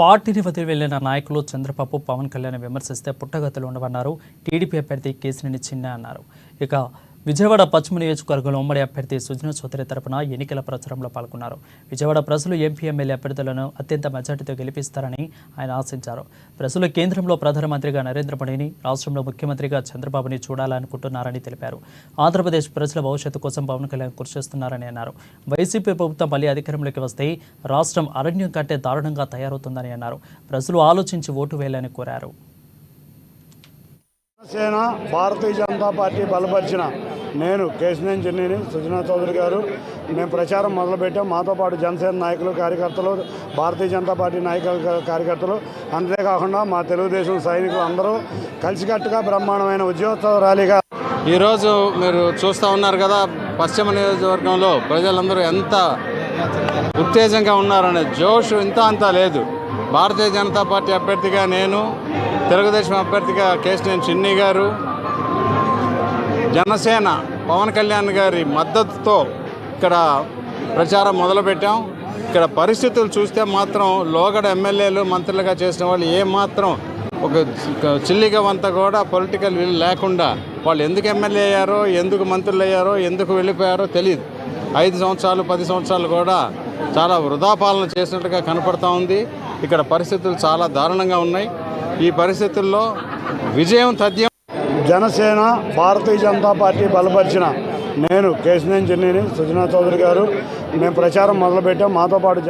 పార్టీని వదిలి వెళ్లిన నాయకులు చంద్రబాబు పవన్ కళ్యాణ్ విమర్శిస్తే పుట్టగతులు ఉండవన్నారు. టీడీపీ అభ్యర్థి కేసినేని చిన్న అన్నారు. ఇక విజయవాడ పశ్చిమ నియోజకవర్గంలో ఉమ్మడి అభ్యర్థి సుజనా చౌదరి తరపున ఎన్నికల ప్రచారంలో పాల్గొన్నారు. విజయవాడ ప్రజలు ఎంపీ ఎమ్మెల్యే అభ్యర్థులను అత్యంత మెజార్టీతో గెలిపిస్తారని ఆయన ఆశించారు. ప్రజలు కేంద్రంలో ప్రధానమంత్రిగా నరేంద్ర మోడీని, రాష్ట్రంలో ముఖ్యమంత్రిగా చంద్రబాబుని చూడాలనుకుంటున్నారని తెలిపారు. ఆంధ్రప్రదేశ్ ప్రజల భవిష్యత్తు కోసం పవన్ కళ్యాణ్ కృషి చేస్తున్నారని అన్నారు. వైసీపీ ప్రభుత్వం మళ్లీ అధికారంలోకి వస్తే రాష్ట్రం అరణ్యం కంటే దారుణంగా తయారవుతుందని అన్నారు. ప్రజలు ఆలోచించి ఓటు వేయాలని కోరారు. జనసేన భారతీయ జనతా పార్టీ బలపరిచిన నేను కేసినేని చిన్నిని, సుజనా చౌదరి గారు మేము ప్రచారం మొదలుపెట్టాం. మాతో పాటు జనసేన నాయకులు, కార్యకర్తలు, భారతీయ జనతా పార్టీ నాయకులు, కార్యకర్తలు, అంతేకాకుండా మా తెలుగుదేశం సైనికులు అందరూ కలిసికట్టుగా బ్రహ్మాండమైన ఉద్యోగోత్సవ ర్యాలీగా ఈరోజు మీరు చూస్తూ ఉన్నారు కదా, పశ్చిమ నియోజకవర్గంలో ప్రజలందరూ ఎంత ఉత్తేజంగా ఉన్నారనే జోష్ ఇంత అంతా లేదు. భారతీయ జనతా పార్టీ అభ్యర్థిగా నేను, తెలుగుదేశం అభ్యర్థిగా కేసినేని చిన్ని గారు, జనసేన పవన్ కళ్యాణ్ గారి మద్దతుతో ఇక్కడ ప్రచారం మొదలుపెట్టాం. ఇక్కడ పరిస్థితులు చూస్తే మాత్రం లోగడ ఎమ్మెల్యేలు, మంత్రులుగా చేసిన వాళ్ళు ఏమాత్రం ఒక చిల్లిగా వంత కూడా పొలిటికల్ విల్ లేకుండా వాళ్ళు ఎందుకు ఎమ్మెల్యే అయ్యారో, ఎందుకు మంత్రులు అయ్యారో, ఎందుకు వెళ్ళిపోయారో తెలియదు. 5 సంవత్సరాలు 10 సంవత్సరాలు కూడా చాలా వృధా పాలన చేసినట్టుగా కనపడతా ఉంది. ఇక్కడ పరిస్థితులు చాలా దారుణంగా ఉన్నాయి. ఈ పరిస్థితుల్లో విజయం తథ్యం. జనసేన భారతీయ జనతా పార్టీ బలపరిచిన నేను కేసినేని చిన్నిని, సుజనా చౌదరి గారు మేము ప్రచారం మొదలుపెట్టాం. మాతో పాటు